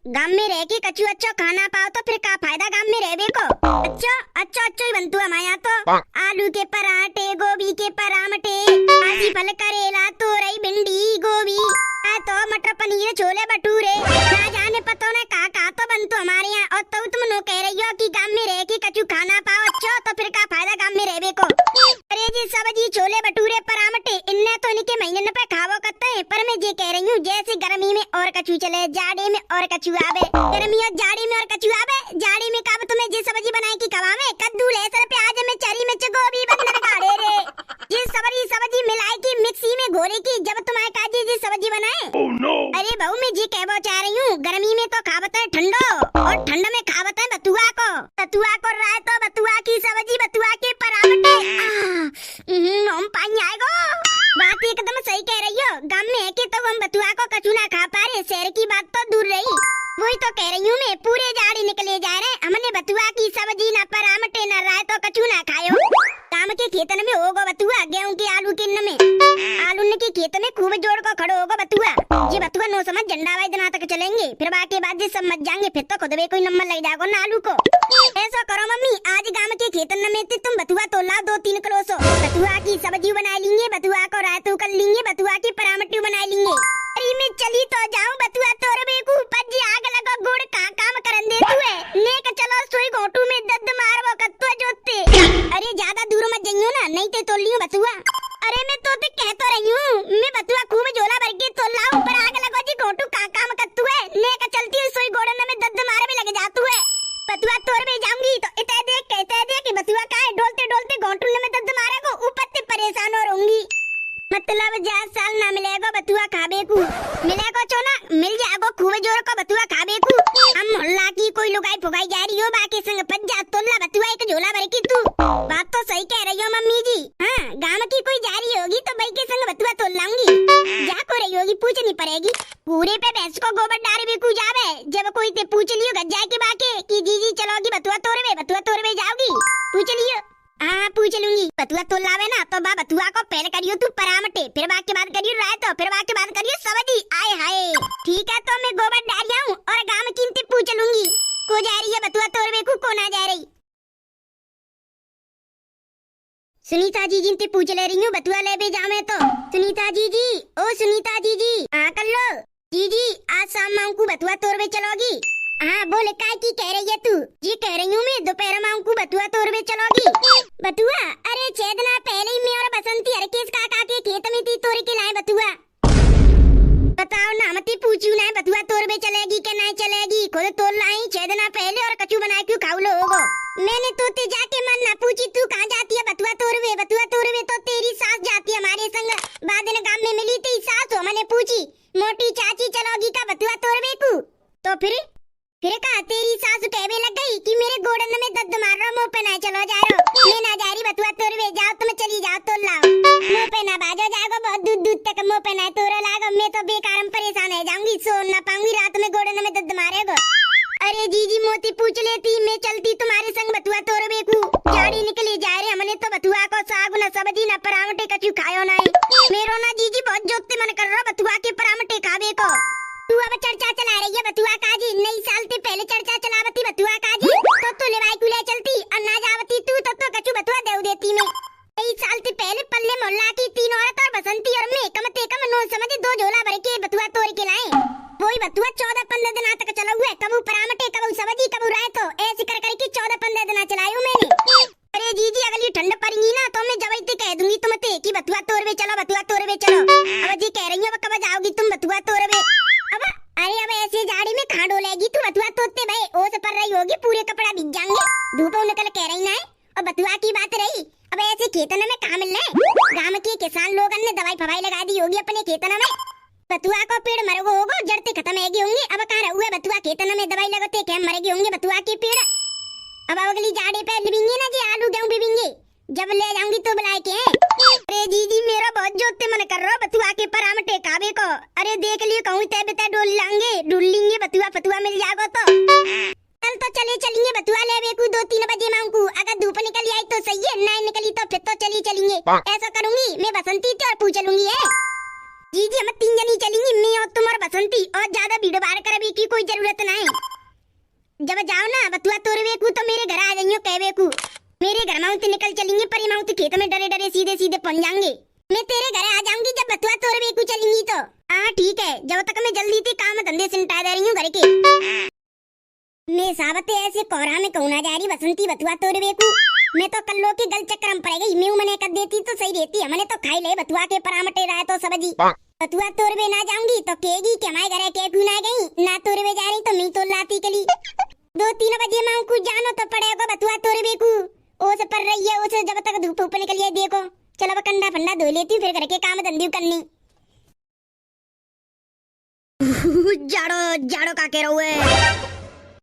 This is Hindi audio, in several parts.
गांव में रह के कछु अच्छा खाना पाओ तो फिर का फायदा गांव में रहबे को। अच्छा अच्छा अच्छा ही बनतु हमारे यहाँ तो आलू के पराठे, गोभी के परामठे, आजी फल, करेला, तोरई, भिंडी, गोभी, तो मटर पनीर, छोले भटूरे, ना जाने पता ना का तो बनतु हमारे यहाँ। और तो तुम नो कह रही हो कि गांव में रह के कछु खाना पाओ अच्छा तो फिर का फायदा गांव में रहबे को। अरे जी सब्जी, छोले भटूरे, परामठे इनने तो इनके महीने पे खावो करते हैं। पर मैं ये कह रही हूँ जैसे गर्मी में और कछु चले, जाड़े में और कछु आवे, गर्मी और जाड़े में और कछु आवे। जाड़े में कब तुम्हें जी सब्जी बनाए की खवावे, कद्दू, लहसुन, प्याज में, चरी मिर्च, गोभी, बंदर गाड़े रे ये सब्जी मिलाई की मिक्सी में घोरे की जब तुम्हारे काजी जी सब्जी बनाए। अरे बहू मैं जी कहना चाह रही हूँ गर्मी में तो खावत है ठंडो और ठंड में खावत है बथुआ को। बथुआ को रायतो, बथुआ की सब्जी, बथुआ के पराठे, हम पानी आएगो। बात एकदम सही कह रही हो। गांव में है कि तो हम बथुआ को कछु ना खा पा रहे, शहर की बात तो दूर रही। वही तो कह रही हूँ मैं, पूरे जाड़ी निकले जा रहे, हमने बथुआ की सब्जी ना परामठे ना रायतो कछु ना खायो। काम के खेतन में होगा बथुआ, गेहूं के आलू के में आलू के खेत में खूब जोड़ को खड़ो होगा बथुआ। ये बथुआ नो समझ झंडा वाई दिना तक चलेंगे, फिर बाकी बाद सब मत जाएंगे, फिर तो खुद कोई नंबर लग जाएगा ना आलू को। ऐसा करो मम्मी, आज गांव के खेतन में तुम बथुआ तो लाओ 2-3 किलो सो, बथुआ की सब्जी बना लेंगे, बथुआ को रायतू कर लेंगे, बथुआ की परामठी बना लेंगे। अरे मैं चली तो जाऊं बथुआ तोड़ बेकू, पज आग लगा गुड़ का काम करन दे तू है नेक चलो सोई गोटू में दद्द मारबो कत्तो जोते। अरे ज्यादा दूर मत जइयो ना, नहीं ते तोड़ लियो बथुआ। अरे मैं तो कह तो रही हूँ, मैं बथुआ खूब झोला भर के तोड़ लाऊं, पर आग लगो जी गोटू का काम कत्तू है नेक चलती सोई गोड़न में दद्द मारे में लग जातू है। बथुआ तोड़ में जाऊंगी तो इतने देख कहते दे कि बथुआ का है, डोलते डोलते गोटू में दद्द मारे को ऊपर से परेशान हो रहूंगी। मतलब 4 साल ना मिलेगा बथुआ खाबे को, मिलेगा चो ना मिल जाएगा खूब जोर को बथुआ खाबे को। हम मोहल्ला की कोई लुगाई फुगाई जा रही हो, बाकी संग पज जा तोला बथुआ एक झोला भर की तू। बात तो सही कह रही हो मम्मी जी। हाँ गांव की कोई जा रही होगी तो भाई के संग बथुआ तोल लाऊंगी, जा को रही होगी पूछनी पड़ेगी। पूरे पे भैंस को गोबर डारे भी कू जावे, जब कोई ते पूछ लियो गज्जा के बाके कि जी चलोगी बथुआ तोड़वे जाओगी, पूछ लियो। हाँ पूछ लूंगी। बथुआ तो लावे ना तो बा बथुआ को पहले करियो तू परामठे, फिर बात के बाद करियो रायतो, फिर बात के बाद करियो सब्जी। आए हाय ठीक है तो मैं गोबर डाल आऊं और गांव कीमती पूछ लूंगी को जा रही है बथुआ तोड़वे को ना जा रही। सुनीता जी जिनते पूछ ले रही हूँ बथुआ ले भी जावे तो। सुनीता जी ओ सुनीता जी हाँ कर लो जी आज शाम को बथुआ तोड़वे चलोगी। हाँ बोल काय की कह रही है तू। जी कह रही हूँ मैं दोपहर में को बथुआ तोड़वे चलोगी। बथुआ अरे 6 दिन पहले ही मैं और बसंती हरकेश काका के खेत में थी, तोड़ के लाए बथुआ। बताओ ना मत पूछू ना बथुआ तोड़वे चलेगी के नहीं चलेगी, खुद तोड़ लाई 6 दिन पहले और कचू बना क्यों खाऊ लोगो। मैंने तो ते जाके मन ना पूछी तू कहाँ जाती है बथुआ तोड़वे तो तेरी सास जाती है हमारे संग। बाद में गांव में मिली थी सास, तो मैंने पूछी मोटी चाची चलोगी का बथुआ तोड़वे को, तो फिर कहा तेरी सासू कहने लग गई कि मेरे गोड़न में दर्द मार रहा, मुंह पे ना चलो जा रहा, मैं ना जा रही बथुआ तोड़वे, जाओ तुम चली जाओ तो लाओ, मुंह पे ना बाजो जाओ बहुत दूर तक, मुंह पे ना तोड़ा लागो, मैं तो बेकार परेशान हो जाऊंगी, सो ना पाऊंगी, रात में गोड़न में दर्द मारेगा। अरे जी मोती पूछ लेती, मैं चलती तुम्हारे संग बथुआ तोड़वे को। जाड़ी निकली जा रहे, हमने तो बथुआ को साग न सब्जी न परामठे कछु खायो नहीं। मेरो ना जी बहुत जोते मन कर रहा बथुआ के परामठे खावे को। तू अब चर्चा चला रही है बथुआ काजी, नई साल से पहले चर्चा चलावती बथुआ काजी तो लेवाई कुले चलती और ना जावती तू तो कछु बथुआ दे देती मैं। नई साल से पहले पल्ले मोहल्ला की 3 औरत और बसंती और मैं कम से कम नो समझ 2 झोला भर के बथुआ तोड़ के लाए। वही बथुआ 14-15 दिन तक चला हुआ है, कबू परामठे कबू सब्जी कबू रायतो, ऐसे कर करके 14-15 दिन चलायो मैंने। अरे जी अगली ठंड पड़ेगी ना तो मैं जबई कह दूंगी तुमते कि बथुआ तोड़वे चलो बथुआ तोड़वे चलो। अब जी कह रही हो कब जाओगी तुम बथुआ तोड़वे। अब ऐसे जाड़ी में कहाँ डोलेगी तू बथुआ तोड़ते भाई, ओस पर रही होगी पूरे कपड़ा भीग जाएंगे, धूप निकल कह रही ना है। और बथुआ की बात रही, अब ऐसे खेतन में कहाँ मिल रहे, गांव के किसान लोगों ने दवाई फवाई लगा दी होगी अपने खेतन में, बथुआ को पेड़ मरगो होगो जड़ते खत्म होगी होंगी। अब कहाँ रहुए बथुआ खेतन में दवाई लगाते क्या मरेगी होंगे बथुआ के पेड़। अब अगली जाड़े पे लिबिंगे ना जी आलू गेहूं बिबिंगे, जब ले जाऊंगी तो बुलाए के। अरे जी मेरा बहुत जोते मन कर रहा बथुआ के परामठे खावे को। अरे देख लियो कहूँ तय बता डोल लेंगे बथुआ फतुआ मिल जाएगा तो चल तो चलेंगे बथुआ ले 2-3 बजे मांगू, अगर धूप निकली आई तो सही है, नहीं निकली तो फिर तो चलेंगे। ऐसा करूंगी मैं बसंती से और पूछ लूंगी है। जी हम 3 जनी चलेंगी, मैं और तुम और बसंती, और ज्यादा भीड़ भाड़ कर अभी की कोई जरूरत नहीं। जब जाओ ना बथुआ तोड़वे को तो मेरे घर आ जाइयो कहवे को। मेरे घर माउंट निकल चलेंगे पर माउंट खेत में डरे डरे सीधे सीधे पहुंच जाएंगे। मैं तेरे घर आ जाऊंगी जब बथुआ तोड़वे को चलेंगी तो। हाँ ठीक है, जब तक मैं जल्दी से काम धंधे सिमटा दे रही हूँ घर के। मैं सावते ऐसे कोहरा में कहूँ ना जा रही बसंती बथुआ तोड़वे को। मैं तो कल्लो की गल चक्कर में पड़ गई, मैं मने कर देती तो सही रहती। हमने तो खाई ले बथुआ के परामटे रहा तो सब्जी। बथुआ तोड़वे ना जाऊंगी तो कहेगी कि हमारे घर के क्यों ना गई, ना तोड़वे जा रही तो मैं तो लाती कली। 2-3 बजे माँ को जानो तो पड़ेगा बथुआ तोड़वे को। ओस पर रही है, ओस जब तक धूप ऊपर निकली है देखो। चलो अब कंडा फंडा धो लेती हूँ, फिर घर के काम धंधे करनी। जाड़ो जाड़ो का कह रहा है।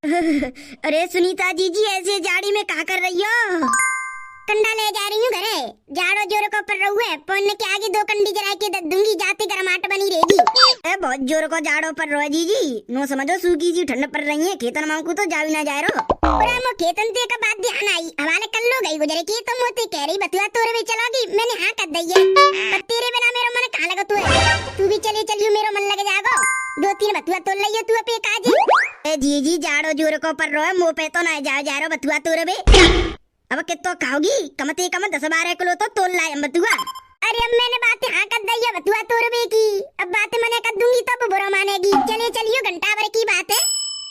अरे सुनीता जी ऐसे जाड़ी में क्या कर रही हो? कंडा ले जा रही हूँ घरे, जाड़ो जोर को पर रहू है, पौने के आगे 2 कंडी जरा के दे दूंगी, जाते गरमाट बनी रहेगी। ए बहुत जोर को जाड़ो पर रो जी नो समझो सूखी सी ठंड पर रही है, खेतन मां को तो जावी ना जाए रो। और हम खेतन ते का बात ध्यान आई, हवाले कल लो गई गुजरे की तो मोती कह रही बथुआ तोड़वे चलोगी, मैंने हां कर दई है। पर तेरे बिना मेरा मन कहां लगा तू भी चले चलियो, मेरा मन लग जाएगा। 2-3 बथुआ तोड़ लियो तू पे काजी। ए जी जाड़ो जोर को पर रो मुंह पे तो ना जा रो बथुआ तोड़वे। अब कितो खाओगी, कम से कम 10-12 किलो तो तोल लाए बथुआ। अरे अब मैंने बात हाँ कर दी है बथुआ तोड़वे की, अब बात मैंने कर दूंगी तब बुरा मानेगी। चले चलियो, घंटा भर की बात है।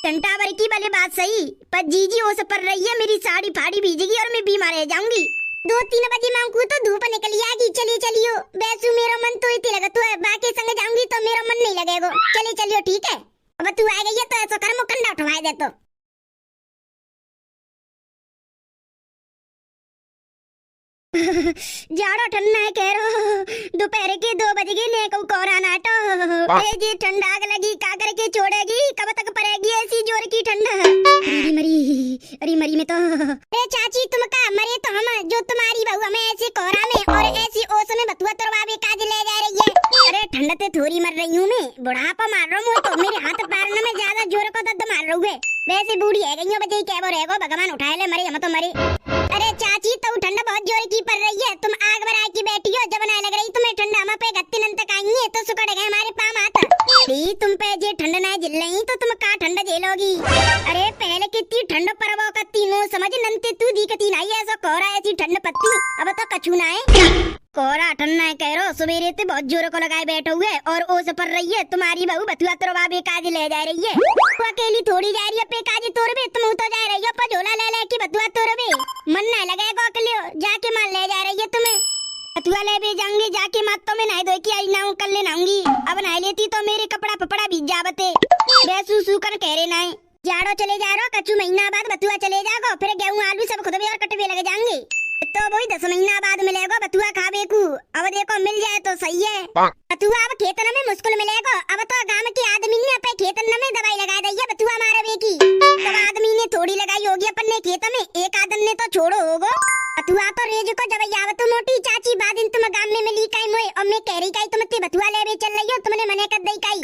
घंटा भर की भले बात सही, पर जीजी ओस पर रही है, मेरी साड़ी फाड़ी भीजेगी और मैं बीमार रह जाऊंगी। 2-3 बजे माँ को तो धूप निकली आगी। चले चलियो, वैसे मेरा मन तो इतनी लगत है, बाकी संग जाऊंगी तो मेरा मन नहीं लगेगा। चले चलियो ठीक है। अब तू आ गई है तो ऐसा कर मुकंडा उठवा दे तो। जाड़ो ठंडा है कह रो, दोपहर के 2 बज गए ने को कोहरा नाटो। ए जी ठंडा आग लगी का करके छोड़ेगी, कब तक पड़ेगी ऐसी जोर की ठंड? अरे मरी में तो। अरे चाची तुम का मरे तो हम, जो तुम्हारी बहू हमें ऐसे कोहरा में और ऐसी ओस में बथुआ तोड़वावे काज ले जा रही है। अरे ठंड ते थोड़ी मर रही हूँ मैं, बुढ़ापा मार रहा हूँ तो मेरे हाथ पैर में ज्यादा जोर को दर्द मार रहा है। वैसे बूढ़ी है गई बजे क्या वो रहेगो, भगवान उठाए ले, मरे हम तो मरे। अरे चाची तो ठंड बहुत जोर की पड़ रही है, तुम आग बरा की बैठी हो, जब ना लग रही तुम्हें ठंड हम पे गत्ती नंत आई है तो सुकड़ गए हमारे पाम हाथ। तुम पे जे ठंड ना झेल रही तो तुम का ठंड झेलोगी? अरे पहले कितनी ठंड परवा कत्ती नो समझ नंते तू दिखती नहीं ऐसा कोहरा ऐसी ठंड पत्ती, अब तो कछू ना है। कोहरा ठंडा है कह रो, सवेरे ते बहुत जोर को लगाए बैठे हुए और ओस पर रही है, तुम्हारी बहू बथुआ तोड़वावे काज ले जा रही है। वो अकेली थोड़ी जा रही है पे काज तोड़वे, तुम तो जा रही हो पर झोला ले ले के बथुआ तोड़वे। मन ना लगेगा अकेले जाके मान ले जा रही है तुम्हें। बथुआ ले भी जाऊंगी जाके मात तो मैं नहाई धो के आई ना हूँ, कल ले नहाऊंगी। अब नहा लेती तो मेरे कपड़ा फपड़ा भीज जावते। बेसू सूकर कह रहे ना जाड़ो चले जा रहा, कछु महीना बाद बथुआ चले जाओ, फिर गेहूं आलू सब खुद भी और कटवे लग जाएंगे। तो वही 10 महीना बाद मिलेगा बथुआ खावे को। अब देखो मिल जाए तो सही है। बथुआ अब खेतन में मुश्किल मिलेगा, अब तो गांव के आदमी ने अपने खेतन में दवाई लगा दी है बथुआ मारवे की। सब आदमी ने थोड़ी लगाई होगी अपने खेत में, एक आदमी ने तो छोड़ो होगो। बथुआ तो रेज को जब आवत मोटी चाची बाद तुम गांव में मिली काई मोए, और मैं कह रही काई तुम ते बथुआ ले चल रही हो, तुमने मने कर दई काई।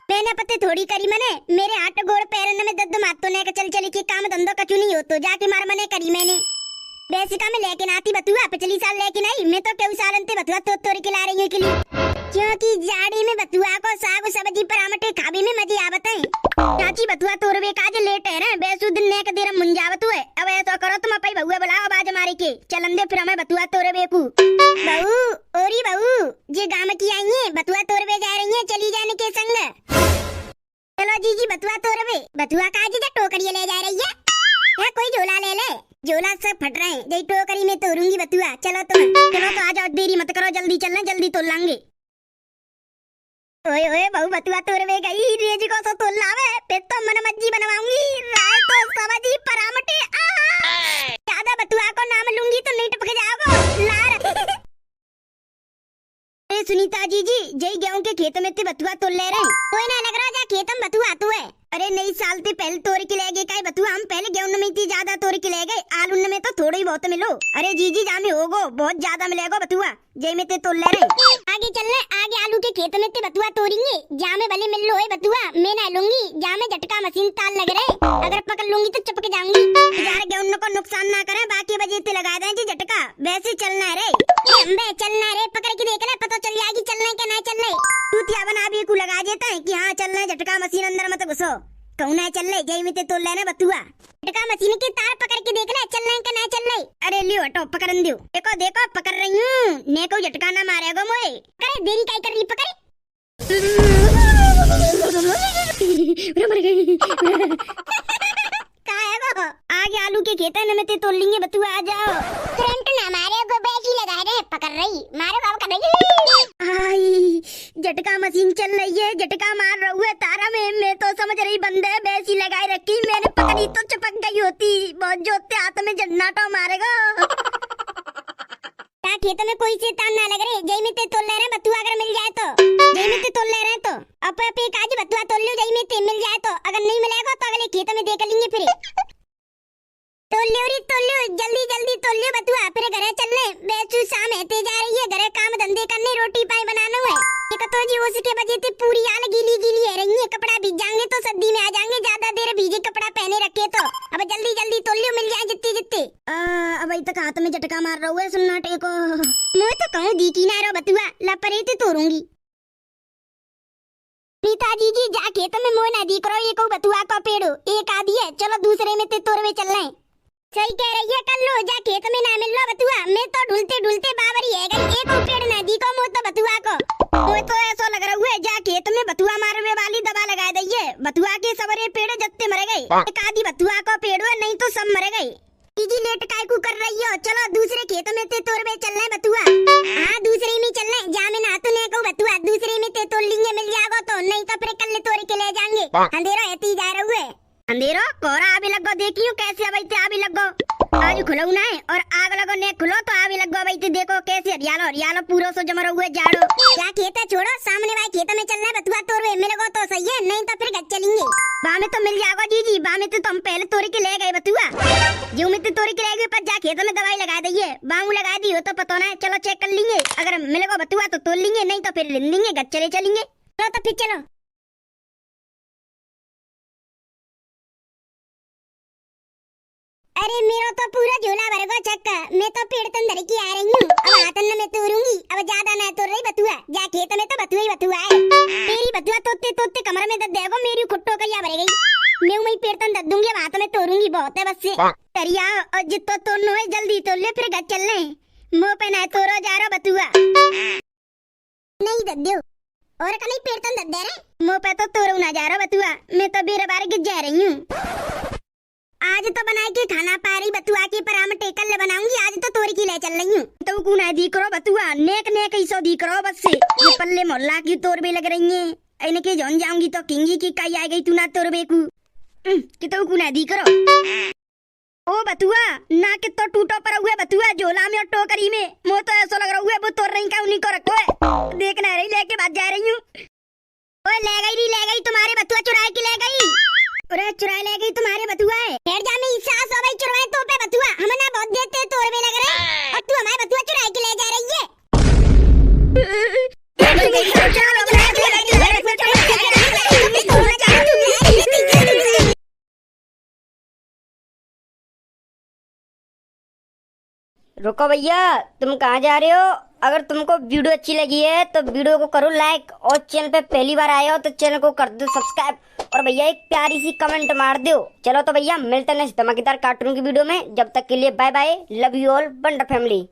मैंने पते थोड़ी करी, मने मेरे हाथ गोड़ पैर में दर्द मात तो ने चल चल के काम धंधो कछु नहीं हो तो जाके मार मने करी मैंने। बेसिका में लेके आती बथुआ, पिछली साल लेके नहीं, मैं तो कई साल अंते बथुआ तोड़ के ला रही हूँ के लिए, क्योंकि जाड़ी में बथुआ को साग सब्जी परामटे खाबे में मजे आवत है। चाची बथुआ तोड़वे काज लेट है ना, बेसु दिन ने के देर मुंजावत हुए। अब ऐसा करो तुम अपई बहू बुलाओ आवाज मारे के चलन दे, फिर हमें बथुआ तोड़वे को। बहू ओरी बहू जे गांव की आई है, बथुआ तोड़वे जा रही है, चली जाने के संग। चलो जी बथुआ तोड़वे, बथुआ काज जा टोकरी ले जा रही है, कोई झोला ले ले, झोला सब फट रहे हैं, जई टोकरी में तोड़ूंगी बथुआ। चलो तो आ जाओ, देरी मत करो, जल्दी चलना, जल्दी तोड़ लांगे। ओए ओए बहू बथुआ तोड़वे गई, रेज को तो तोड़ लावे, फिर तो मन मज्जी बनवाऊंगी, राय तो सब्जी परामटे। ज्यादा बथुआ को नाम लूंगी तो नहीं टपक जाओगे लार। सुनीता जी जय गेहूं के खेत में ते बथुआ तोड़ ले रहे, कोई ना लग रहा जा खेत में बथुआ तू है। अरे नई साल ते पहले तोड़ के ले गए, काय बथुआ हम पहले गेहूं में इतनी ज्यादा तोड़ के ले गए, आलू में तो थोड़ी बहुत बहुत मिलो। अरे जीजी जामे होगो बहुत ज्यादा मिलेगो बथुआ, जय में ते तोल ले रहे। आगे चल रहे, आगे आलू के खेत में ते बथुआ तोड़ेंगे, जामे भले मिल लो बथुआ, मैं ना लूंगी, जामे झटका मशीन ताल लग रहे, अगर पकड़ लूंगी तो चपक जाऊंगी। यार गेहूं को नुकसान ना करे, बाकी बजे ते लगा दें जी झटका, वैसे चलना है रे, चलना है रे, पकड़ के देख ले पता चल जाएगी चलना है क्या ना चल रहे। टूटिया बना भी को लगा देता है कि हाँ चलना है, झटका मशीन अंदर मत घुसो, कहूँ ना चल रहे, जय में ते तोल ले बथुआ, झटका मशीन के तार पकड़ के देख ले चल रहे क्या ना चल रहे। अरे लियो हटो पकड़ दियो, देखो देखो पकड़ रही हूँ, ने को झटका ना मारेगा मोए, करे देरी काय कर रही पकड़। आगे आलू के खेत है में ते तोड़ लेंगे बथुआ, आ जाओ। करंट ना मारे गो बैटरी लगा दे, पकड़ रही मारो बाबू कर रही। आई झटका मशीन चल रही है, झटका मार रहा है तारा में, मैं तो समझ रही बंदे बैसी लगाई रखी, मैंने पकड़ी तो चपक गई होती, बहुत जोते हाथ में जन्नाटो मारेगा। खेत में कोई से तान ना लग रहे, जय में ते तोल ले रहे बथुआ, अगर मिल जाए तो जय में ते तोल ले रहे तो अब एक आज बथुआ तोल लो, जय में ते मिल जाए तो, अगर नहीं मिलेगा तो अगले खेत में देख लेंगे फिर। तोल लो जल्दी जल्दी तोल लो बथुआ, फिर घरे चलने, बेचू शाम हेते जा रही है, घरे काम धंधे करने, रोटी पाई बनाना है। एक तो जी उसके वजह से पूरी आल गीली गीली है रही है, कपड़ा भीग जाएंगे तो सर्दी में आ जाएंगे, ज्यादा देर भीगे कपड़ा पहने रखे तो अब जल्दी जल्दी तोल लो, मिल जाए जितनी जितनी। अब अभी तक हाथ में झटका मार रहा है सुन्नाटे को, मैं तो कहूँ दी की ना रो बथुआ, लपरे तो तोड़ूंगी। पिताजी जी जा खेत में मोह ना दी करो, ये को बथुआ का पेड़ एक आधी है, चलो दूसरे में ते तोड़वे चल रहे। सही कह रही है, कर लो जा खेत में ना मिल लो बथुआ, मैं तो ढूंढते ढूंढते बावरी है गई, एक और पेड़ ना दी को मो तो बथुआ को, वो तो ऐसा लग रहा है जा खेत में बथुआ मारवे वाली दवा लगा दई है, बथुआ के सबरे पेड़ जत्ते मर गए, एक आधी बथुआ को पेड़ है, नहीं तो सब मर गए। जी लेट काय को कर रही हो, चलो दूसरे खेत में ते तोड़वे चल रहे बथुआ। हाँ दूसरे में चल रहे, जामे ना तो ने को बथुआ दूसरे में ते तोड़ लेंगे, मिल जाएगा तो, नहीं तो फिर कल तोड़ के ले जाएंगे। अंधेरा ऐती जा रहा है, अंधेरो कोहरा अभी लगो, देखियो कैसे अभी ते अभी लगो, आज खुलो ना है और आग लगो ने खुलो तो अभी लगो, अभी ते देखो कैसे हरियालो हरियालो पूरा सो जमरो हुए जाड़ो। क्या खेत है छोड़ो, सामने वाले खेत में चलना है बथुआ तोड़वे, मिलेगा तो सही है, नहीं तो फिर घर चलेंगे। बामे तो मिल जाएगा जी, बामे तो हम पहले तोड़ के ले गए बथुआ, जो में तोड़ के ले गए, पर जा खेत में दवाई लगा दीजिए, बांगू लगा दी हो तो पता ना है, चलो चेक कर लेंगे, अगर मिलेगा बथुआ तो तोड़ लेंगे, नहीं तो फिर ले लेंगे, घर चले चलेंगे। चलो तो फिर चलो। अरे मेरा तो पूरा झोला भर गया चक्का, मैं तो पेड़ तंदर की आ रही हूँ, अब हाथन में तोड़ूंगी, अब ज्यादा ना तोड़ रही बथुआ, जा खेत में तो बथुआ ही बथुआ है, मेरी बथुआ तोड़ते तोड़ते कमर में दर्द देगा, मेरी खुट्टो करिया भर गई, मैं वही पेड़ तन दर्द दूंगी, हाथ में तोड़ूंगी, बहुत है बस से करिया, और जितना तोड़ना है जल्दी तोड़ ले, फिर घर चलने, मुँह पे ना तोड़ो जा रहा बथुआ, नहीं दर्द दो और का नहीं पेड़ तन दर्द दे रहे, मुँह पे तो तोड़ू ना जा रहा बथुआ, मैं तो बेरे बार गिर जा रही हूँ। आज तो बना के खाना पा रही बथुआ की, पर हम टेकल ले बनाऊंगी, आज तो तोड़ की ले चल रही हूँ, तो कुना दी करो बथुआ, नेक नेक ही सो दी करो बस से, ये पल्ले मोहल्ला की तोड़ भी लग रही है, इनके जान जाऊंगी तो किंगी की कई आ गई तू ना तोड़ बेकू, कि तो कुना दी करो। ओ बथुआ ना कि तो टूटो पर हुए बथुआ, झोला में और टोकरी में, मो तो ऐसा लग रहा है वो तोड़ रही का उन्हीं को रखो है, देखना रही लेके बात जा रही हूँ। ओए ले गई तुम्हारे बथुआ, चुराए की ले गई, अरे चुरा ले गई तुम्हारे बथुआ है, हेड जा में सास हो गई चुराए तो पे बथुआ, हम ना बहुत देते तोड़ में लग रहे, और तू हमारे बथुआ चुराए के ले जा रही है। रुको भैया, तुम कहाँ जा रहे हो? अगर तुमको वीडियो अच्छी लगी है तो वीडियो को करो लाइक, और चैनल पे पहली बार आए हो तो चैनल को कर दो सब्सक्राइब, और भैया एक प्यारी सी कमेंट मार दो। चलो तो भैया मिलते हैं नेक्स्ट धमाकेदार कार्टून की वीडियो में, जब तक के लिए bye bye, love you all, wonder family.